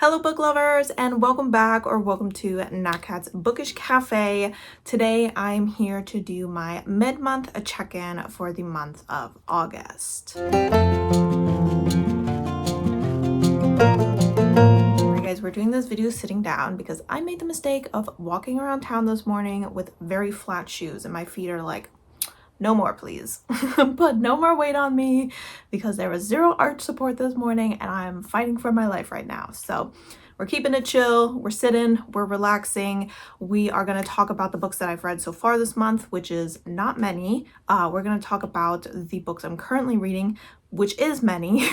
Hello book lovers, and welcome back or welcome to Natcat's Bookish Cafe. Today I'm here to do my mid-month check-in for the month of August. Alright guys, we're doing this video sitting down because I made the mistake of walking around town this morning with very flat shoes and my feet are like, no more please. Put no more weight on me because there was zero arch support this morning and I'm fighting for my life right now. So we're keeping it chill, we're sitting, we're relaxing. We are going to talk about the books that I've read so far this month, which is not many. We're going to talk about the books I'm currently reading, which is many.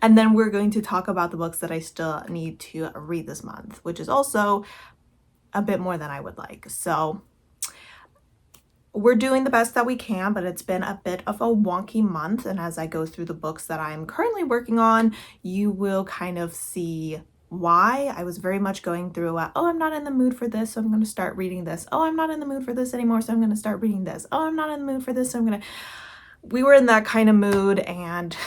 And then we're going to talk about the books that I still need to read this month, which is also a bit more than I would like. So we're doing the best that we can, but it's been a bit of a wonky month. And as I go through the books that I'm currently working on, you will kind of see why. I was very much going through, oh, I'm not in the mood for this, so I'm going to start reading this. Oh, I'm not in the mood for this anymore, so I'm going to start reading this. Oh, I'm not in the mood for this, so I'm going to... We were in that kind of mood, and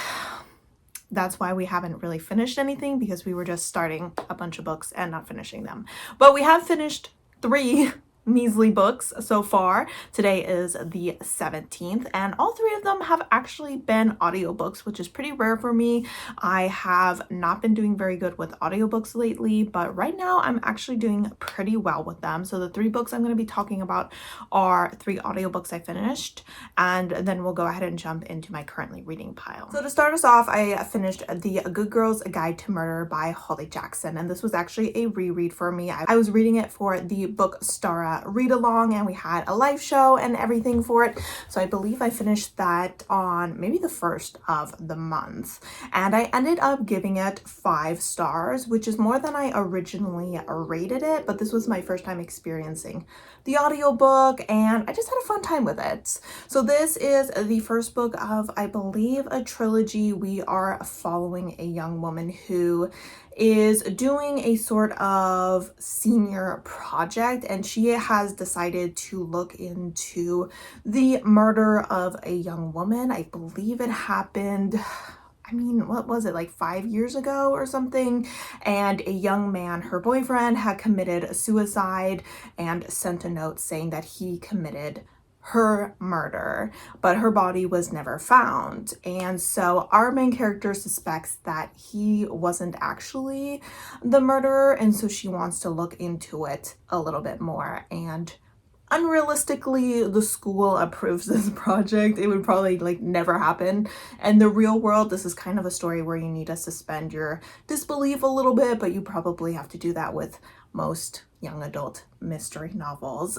that's why we haven't really finished anything, because we were just starting a bunch of books and not finishing them. But we have finished 3 measly books so far. Today is the 17th and all 3 of them have actually been audiobooks, which is pretty rare for me. I have not been doing very good with audiobooks lately, but right now I'm actually doing pretty well with them. So the 3 books I'm going to be talking about are 3 audiobooks I finished, and then we'll go ahead and jump into my currently reading pile. So to start us off, I finished The Good Girl's Guide to Murder by Holly Jackson, and this was actually a reread for me. I was reading it for the Book Stara read along, and we had a live show and everything for it, so I believe I finished that on maybe the 1st of the month, and I ended up giving it 5 stars, which is more than I originally rated it, but this was my first time experiencing the audiobook and I just had a fun time with it. So this is the first book of, I believe, a trilogy. We are following a young woman who is doing a sort of senior project, and she has decided to look into the murder of a young woman. I believe it happened, I mean, what was it, like 5 years ago or something? And a young man, her boyfriend, had committed suicide and sent a note saying that he committed her murder, but her body was never found. And so our main character suspects that he wasn't actually the murderer, and so she wants to look into it a little bit more. And unrealistically, the school approves this project. It would probably like never happen in the real world. This is kind of a story where you need to suspend your disbelief a little bit, but you probably have to do that with most young adult mystery novels.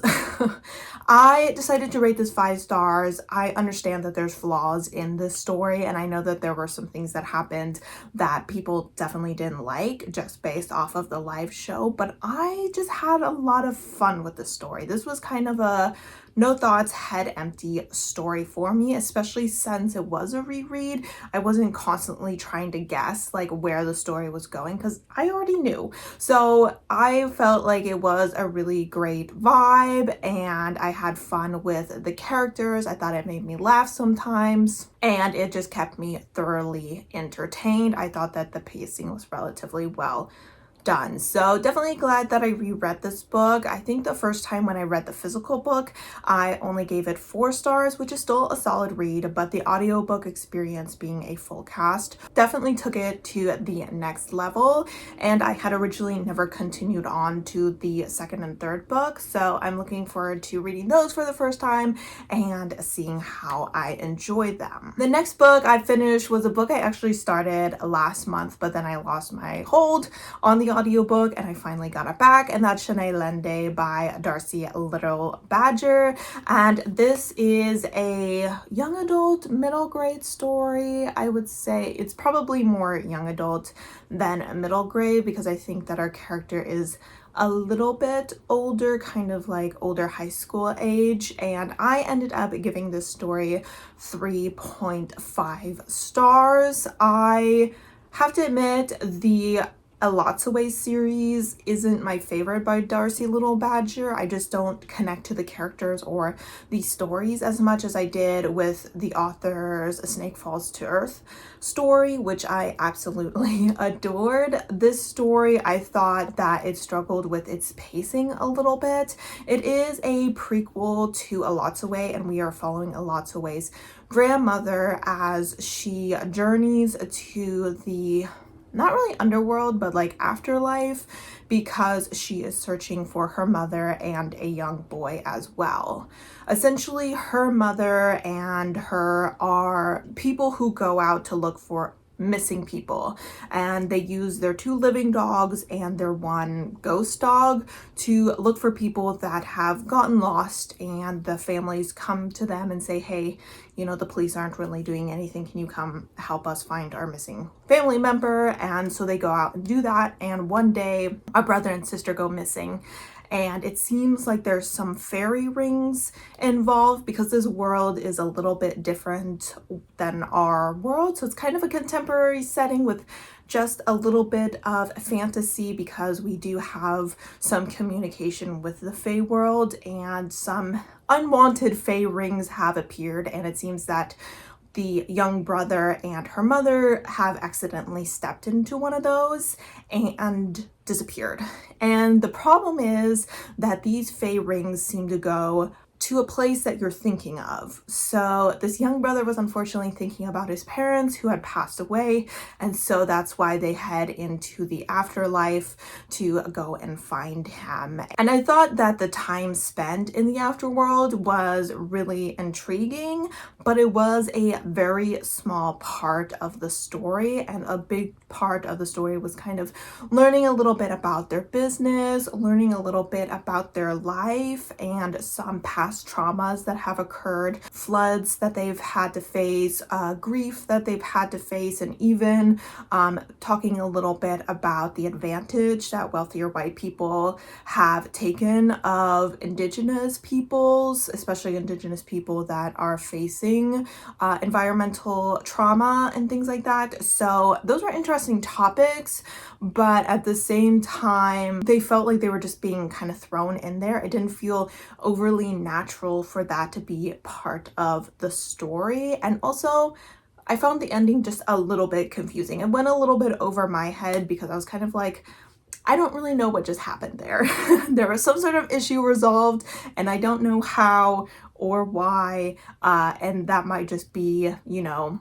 I decided to rate this 5 stars. I understand that there's flaws in this story, and I know that there were some things that happened that people definitely didn't like just based off of the live show, but I just had a lot of fun with the story. This was kind of a no thoughts, head empty story for me, especially since it was a reread. I wasn't constantly trying to guess like where the story was going because I already knew. So I felt like it was a really great vibe, and I had fun with the characters. I thought it made me laugh sometimes, and it just kept me thoroughly entertained. I thought that the pacing was relatively well done. So definitely glad that I reread this book. I think the first time when I read the physical book, I only gave it 4 stars, which is still a solid read, but the audiobook experience being a full cast definitely took it to the next level, and I had originally never continued on to the 2nd and 3rd book, so I'm looking forward to reading those for the first time and seeing how I enjoyed them. The next book I finished was a book I actually started last month, but then I lost my hold on the audiobook and I finally got it back, and that's Shanae Lende by Darcy Little Badger. And this is a young adult middle grade story. I would say it's probably more young adult than middle grade because I think that our character is a little bit older, kind of like older high school age, and I ended up giving this story 3.5 stars. I have to admit, the A Lots of Ways series isn't my favorite by Darcy Little Badger. I just don't connect to the characters or the stories as much as I did with the author's A Snake Falls to Earth story, which I absolutely adored. This story, I thought that it struggled with its pacing a little bit. It is a prequel to A Lots of Way, and we are following A Lots of Way's grandmother as she journeys to the not really underworld, but like afterlife, because she is searching for her mother and a young boy as well. Essentially, her mother and her are people who go out to look for missing people, and they use their 2 living dogs and their 1 ghost dog to look for people that have gotten lost, and the families come to them and say, hey, you know, the police aren't really doing anything, can you come help us find our missing family member? And so they go out and do that, and one day a brother and sister go missing, and it seems like there's some fairy rings involved because this world is a little bit different than our world. So it's kind of a contemporary setting with just a little bit of fantasy, because we do have some communication with the Fae world, and some unwanted Fae rings have appeared, and it seems that the young brother and her mother have accidentally stepped into one of those and disappeared. And the problem is that these Fae rings seem to go to a place that you're thinking of. So this young brother was unfortunately thinking about his parents who had passed away, and so that's why they head into the afterlife to go and find him. And I thought that the time spent in the afterworld was really intriguing, but it was a very small part of the story, and a big part of the story was kind of learning a little bit about their business, learning a little bit about their life, and some past traumas that have occurred, floods that they've had to face, grief that they've had to face, and even talking a little bit about the advantage that wealthier white people have taken of indigenous peoples, especially indigenous people that are facing environmental trauma and things like that. So those were interesting topics, but at the same time, they felt like they were just being kind of thrown in there. It didn't feel overly natural for that to be part of the story. And also, I found the ending just a little bit confusing. It went a little bit over my head because I was kind of like, I don't really know what just happened there. There was some sort of issue resolved, and I don't know how or why, and that might just be, you know,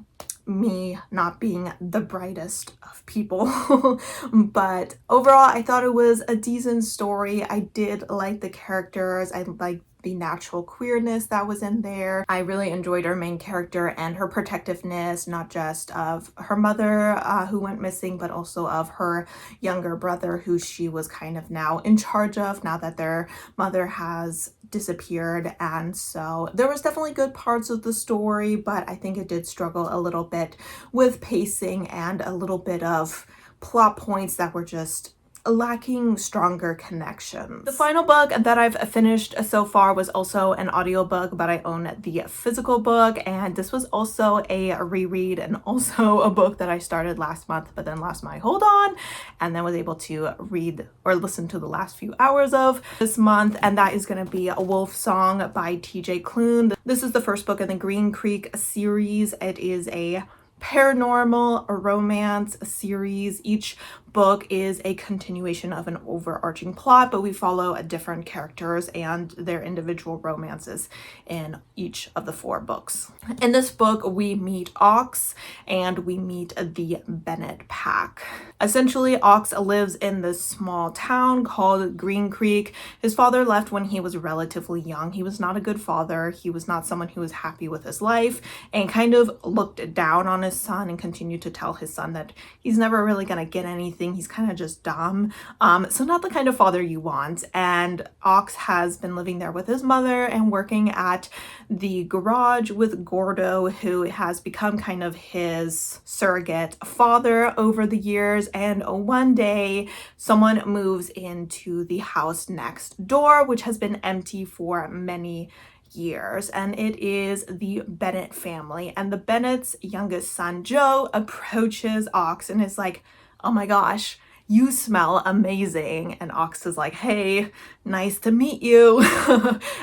me not being the brightest of people. But overall, I thought it was a decent story. I did like the characters. I liked the natural queerness that was in there. I really enjoyed our main character and her protectiveness, not just of her mother who went missing, but also of her younger brother who she was kind of now in charge of now that their mother has disappeared. And so there was definitely good parts of the story, but I think it did struggle a little bit with pacing and a little bit of plot points that were just lacking stronger connections. The final book that I've finished so far was also an audiobook, but I own the physical book, and this was also a reread and also a book that I started last month but then lost my hold on, and then was able to read or listen to the last few hours of this month, and that is going to be A Wolf Song by TJ Klune. This is the first book in the Green Creek series. It is a paranormal romance series. Each book is a continuation of an overarching plot, but we follow different characters and their individual romances in each of the 4 books. In this book, we meet Ox and we meet the Bennett pack. Essentially, Ox lives in this small town called Green Creek. His father left when he was relatively young. He was not a good father. He was not someone who was happy with his life, and kind of looked down on his son and continued to tell his son that he's never really gonna get anything. He's kind of just dumb. So not the kind of father you want. And Ox has been living there with his mother and working at the garage with Gordo, who has become kind of his surrogate father over the years. And one day someone moves into the house next door, which has been empty for many years, and it is the Bennett family. And the Bennett's youngest son, Joe, approaches Ox and is like, oh my gosh, you smell amazing. And Ox is like, hey, nice to meet you.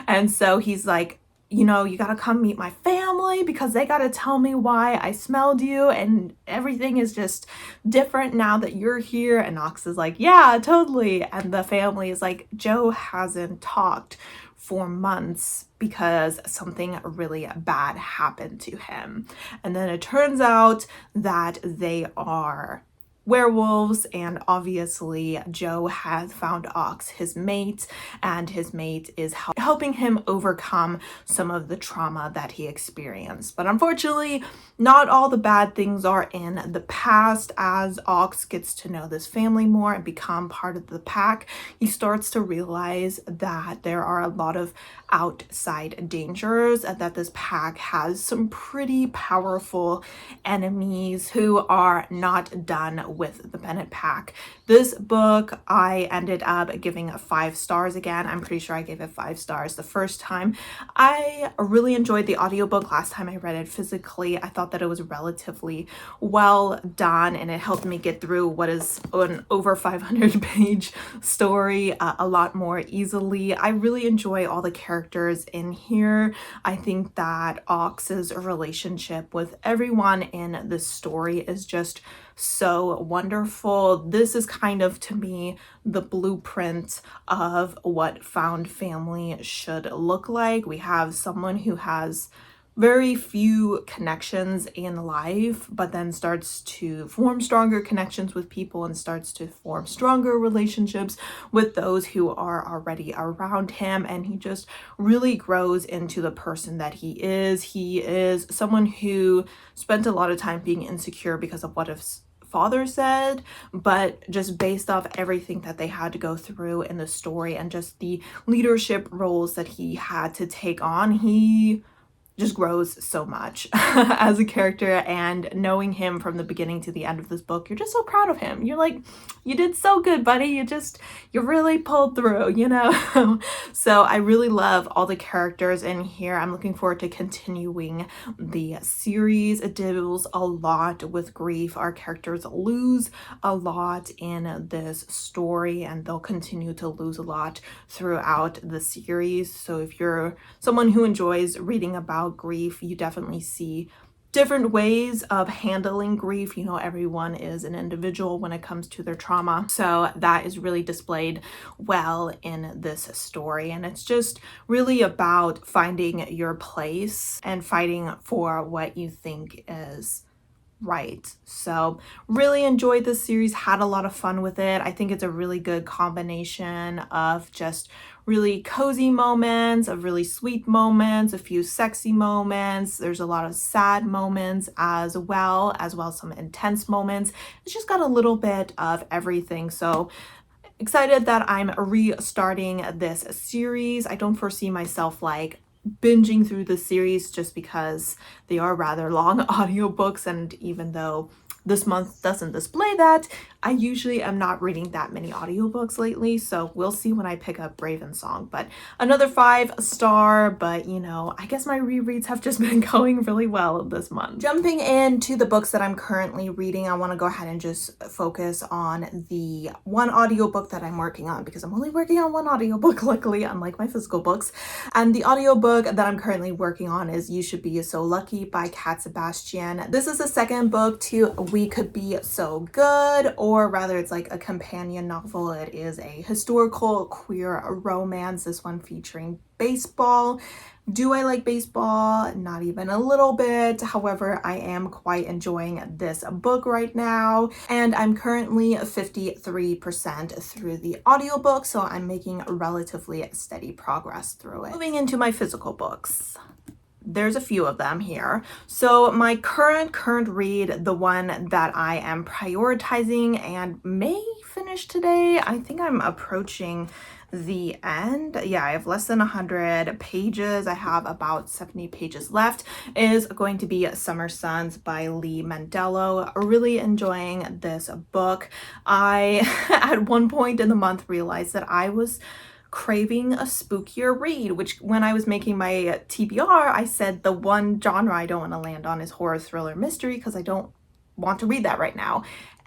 And so he's like, you know, you gotta come meet my family because they gotta tell me why I smelled you, and everything is just different now that you're here. And Ox is like, yeah, totally. And the family is like, Joe hasn't talked for months because something really bad happened to him. And then it turns out that they are werewolves, and obviously Joe has found Ox, his mate, and his mate is helping him overcome some of the trauma that he experienced. But unfortunately, not all the bad things are in the past. As Ox gets to know this family more and become part of the pack, he starts to realize that there are a lot of outside dangers, that this pack has some pretty powerful enemies who are not done with the Bennett pack. This book I ended up giving 5 stars again. I'm pretty sure I gave it 5 stars the first time. I really enjoyed the audiobook last time I read it physically. I thought that it was relatively well done, and it helped me get through what is an over 500 page story a lot more easily. I really enjoy all the characters in here. I think that Ox's relationship with everyone in this story is just so wonderful. This is kind of, to me, the blueprint of what found family should look like. We have someone who has very few connections in life, but then starts to form stronger connections with people and starts to form stronger relationships with those who are already around him. And he just really grows into the person that he is. He is someone who spent a lot of time being insecure because of what his father said, but just based off everything that they had to go through in the story and just the leadership roles that he had to take on, he just grows so much as a character. And knowing him from the beginning to the end of this book, you're just so proud of him. You're like, you did so good, buddy. You really pulled through, you know? So I really love all the characters in here. I'm looking forward to continuing the series. It deals a lot with grief. Our characters lose a lot in this story, and they'll continue to lose a lot throughout the series. So if you're someone who enjoys reading about grief, you definitely see different ways of handling grief. You know, everyone is an individual when it comes to their trauma. So that is really displayed well in this story. And it's just really about finding your place and fighting for what you think is right. So really enjoyed this series, had a lot of fun with it. I think it's a really good combination of just really cozy moments, of really sweet moments, a few sexy moments. There's a lot of sad moments as well as some intense moments. It's just got a little bit of everything. So excited that I'm restarting this series. I don't foresee myself like binging through the series just because they are rather long audiobooks, and even though this month doesn't display that, I usually am not reading that many audiobooks lately, so we'll see when I pick up Raven Song. But another 5-star, but you know, I guess my rereads have just been going really well this month. Jumping into the books that I'm currently reading, I want to go ahead and just focus on the one audiobook that I'm working on, because I'm only working on one audiobook, luckily, unlike my physical books. And the audiobook that I'm currently working on is You Should Be So Lucky by Kat Sebastian. This is the second book to We Could Be So Good, or rather it's like a companion novel. It is a historical queer romance, this one featuring baseball. Do I like baseball? Not even a little bit. However, I am quite enjoying this book right now, and I'm currently 53% through the audiobook, so I'm making relatively steady progress through it. Moving into my physical books. There's a few of them here. So my current read, the one that I am prioritizing and may finish today, I think I'm approaching the end. Yeah, I have less than 100 pages. I have about 70 pages left, is going to be Summer Suns by Lee Mandello. Really enjoying this book. I, at one point in the month, realized that I was craving a spookier read, which when I was making my TBR, I said the one genre I don't want to land on is horror, thriller, mystery, because I don't want to read that right now.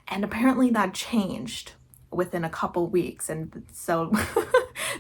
And apparently that changed. within a couple weeks, and so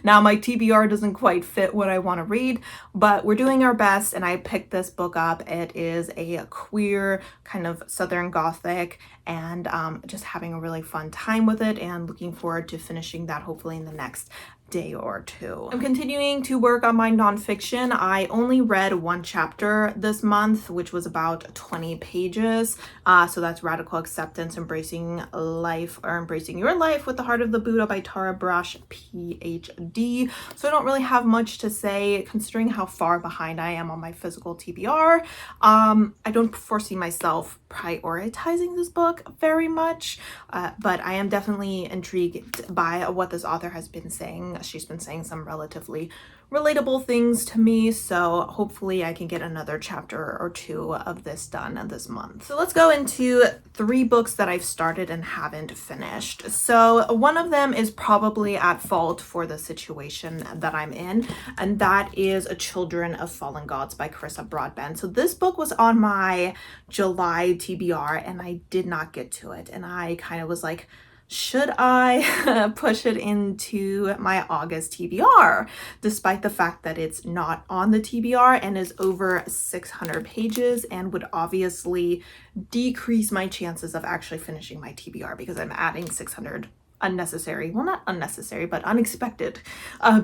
now my TBR doesn't quite fit what I want to read, but we're doing our best, and I picked this book up. It is a queer kind of Southern Gothic, and just having a really fun time with it, and looking forward to finishing that hopefully in the next day or two. I'm continuing to work on my nonfiction. I only read one chapter this month, which was about 20 pages. So that's Radical Acceptance, Embracing Life, or Embracing Your Life with the Heart of the Buddha by Tara Brach, PhD. So I don't really have much to say considering how far behind I am on my physical TBR. I don't foresee myself prioritizing this book very much, but I am definitely intrigued by what this author has been saying. She's been saying some relatively relatable things to me, so hopefully I can get another chapter or two of this done this month. So let's go into 3 books that I've started and haven't finished. So one of them is probably at fault for the situation that I'm in, and that is Children of Fallen Gods by Carissa Broadbent. So this book was on my July TBR and I did not get to it, and I kind of was like, should I push it into my August TBR, despite the fact that it's not on the TBR and is over 600 pages and would obviously decrease my chances of actually finishing my TBR because I'm adding 600 unnecessary, well, not unnecessary, but unexpected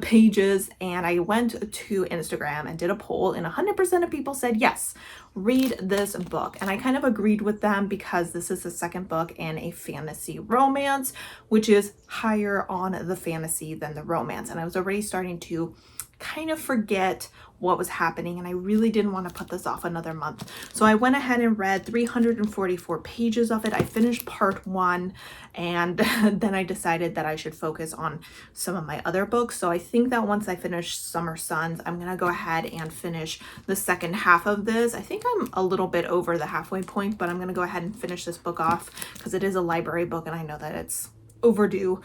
pages. And I went to Instagram and did a poll, and 100% of people said yes, read this book. And I kind of agreed with them because this is the second book in a fantasy romance, which is higher on the fantasy than the romance. And I was already starting to kind of forget what was happening, and I really didn't want to put this off another month. So I went ahead and read 344 pages of it. I finished part 1, and then I decided that I should focus on some of my other books. So I think that once I finish Summer Suns, I'm gonna go ahead and finish the second half of this. I think I'm a little bit over the halfway point, but I'm gonna go ahead and finish this book off because it is a library book and I know that it's overdue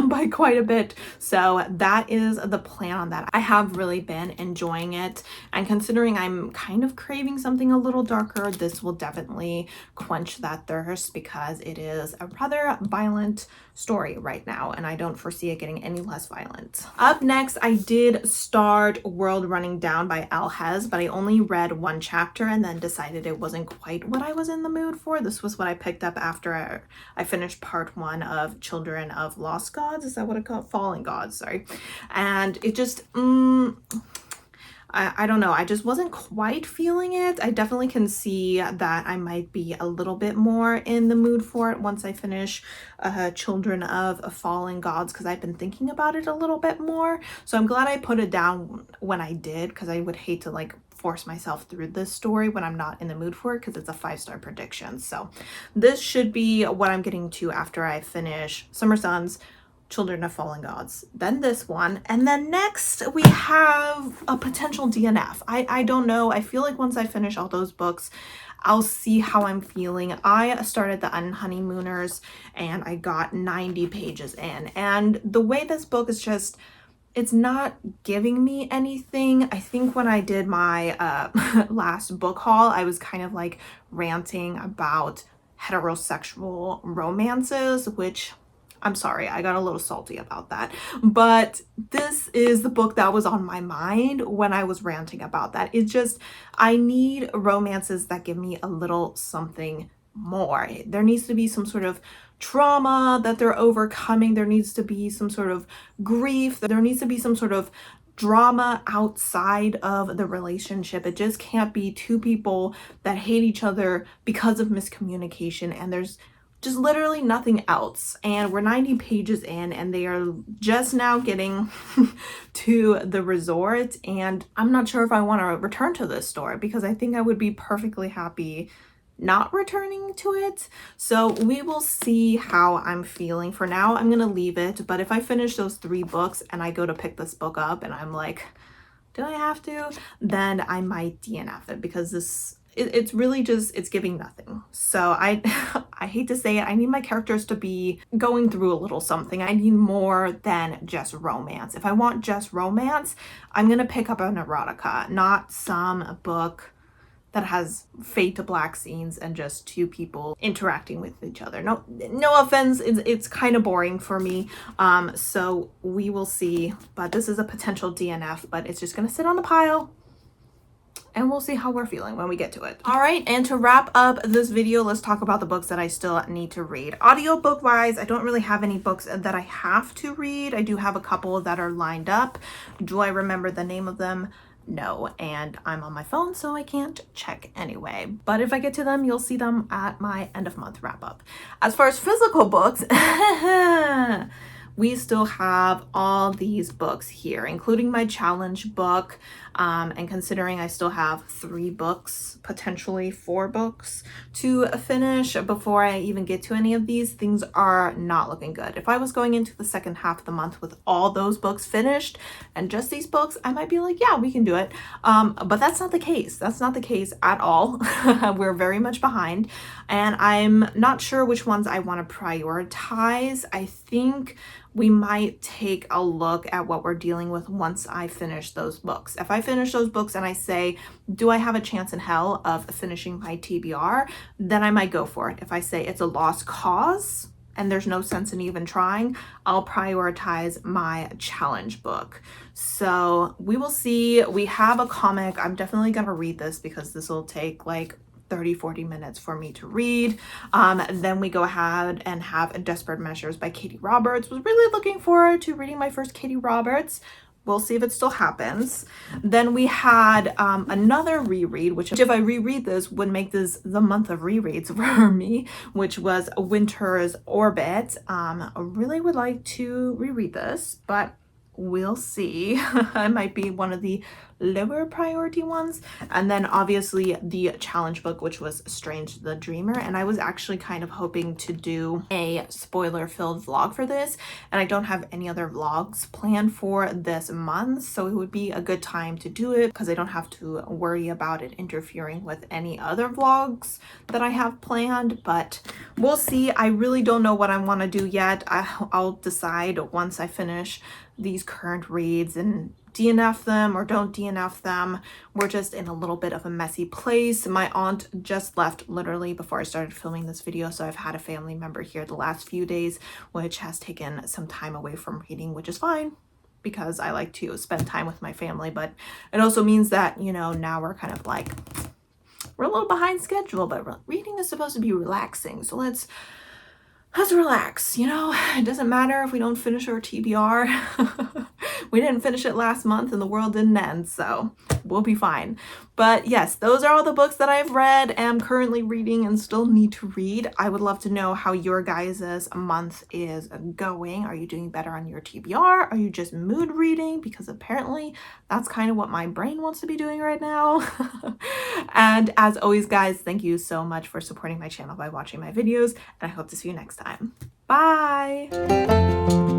by quite a bit. So that is the plan on that. I have really been enjoying it, and considering I'm kind of craving something a little darker, this will definitely quench that thirst because it is a rather violent story right now, and I don't foresee it getting any less violent. Up next, I did start World Running Down by Al Hez, but I only read one chapter and then decided it wasn't quite what I was in the mood for. This was what I picked up after I finished part 1 of Children of Lost Gods. Is that what it called? Fallen Gods, sorry. And it just, I don't know, I just wasn't quite feeling it. I definitely can see that I might be a little bit more in the mood for it once I finish Children of Fallen Gods, because I've been thinking about it a little bit more. So I'm glad I put it down when I did, because I would hate to like force myself through this story when I'm not in the mood for it, because it's a 5-star prediction. So this should be what I'm getting to after I finish Summer Suns, Children of Fallen Gods, then this one, and then next we have a potential DNF. I don't know. I feel like once I finish all those books, I'll see how I'm feeling. I started the Unhoneymooners and I got 90 pages in, and the way this book is just, it's not giving me anything. I think when I did my last book haul, I was kind of like ranting about heterosexual romances, which I'm sorry, I got a little salty about that. But this is the book that was on my mind when I was ranting about that. It's just, I need romances that give me a little something more. There needs to be some sort of trauma that they're overcoming. There needs to be some sort of grief. There needs to be some sort of drama outside of the relationship. It just can't be two people that hate each other because of miscommunication and there's just literally nothing else. And we're 90 pages in and they are just now getting to the resort, and I'm not sure if I want to return to this store because I think I would be perfectly happy not returning to it. So we will see how I'm feeling. For now, I'm gonna leave it, but if I finish those 3 books and I go to pick this book up and I'm like, do I have to? Then I might DNF it because it's really just, it's giving nothing. So I hate to say it, I need my characters to be going through a little something. I need more than just romance. If I want just romance, I'm gonna pick up an erotica, not some book that has fade to black scenes and just two people interacting with each other. No offense, it's kind of boring for me. So we will see, but this is a potential DNF, but it's just gonna sit on the pile and we'll see how we're feeling when we get to it. All right, and to wrap up this video, let's talk about the books that I still need to read. Audiobook wise, I don't really have any books that I have to read. I do have a couple that are lined up. Do I remember the name of them? No, and I'm on my phone, so I can't check anyway. But if I get to them, you'll see them at my end of month wrap up. As far as physical books, we still have all these books here, including my challenge book. And considering I still have 3 books, potentially 4 books to finish before I even get to any of these, things are not looking good. If I was going into the second half of the month with all those books finished and just these books, I might be like, yeah, we can do it. But that's not the case. That's not the case at all. We're very much behind, and I'm not sure which ones I want to prioritize. I think we might take a look at what we're dealing with once I finish those books. If I finish those books and I say, do I have a chance in hell of finishing my TBR, then I might go for it. If I say it's a lost cause and there's no sense in even trying, I'll prioritize my challenge book. So we will see. We have a comic. I'm definitely gonna read this because this will take like 30-40 minutes for me to read. Then we go ahead and have Desperate Measures by Katie Roberts. Was really looking forward to reading my first Katie Roberts. We'll see if it still happens. Then we had another reread, which if I reread this would make this the month of rereads for me, which was Winter's Orbit. I really would like to reread this, but we'll see. It might be one of the lower priority ones. And then obviously the challenge book, which was Strange the Dreamer, and I was actually kind of hoping to do a spoiler filled vlog for this, and I don't have any other vlogs planned for this month, so it would be a good time to do it because I don't have to worry about it interfering with any other vlogs that I have planned. But we'll see. I really don't know what I want to do yet. I'll decide once I finish these current reads and DNF them or don't DNF them. We're just in a little bit of a messy place. My aunt just left literally before I started filming this video, so I've had a family member here the last few days, which has taken some time away from reading, which is fine because I like to spend time with my family. But it also means that, you know, now we're kind of like, we're a little behind schedule, but reading is supposed to be relaxing, so let's relax, you know. It doesn't matter if we don't finish our TBR. We didn't finish it last month and the world didn't end, so we'll be fine. But yes, those are all the books that I've read, am currently reading, and still need to read. I would love to know how your guys' month is going. Are you doing better on your TBR? Are you just mood reading? Because apparently that's kind of what my brain wants to be doing right now. And as always, guys, thank you so much for supporting my channel by watching my videos, and I hope to see you next time. Bye!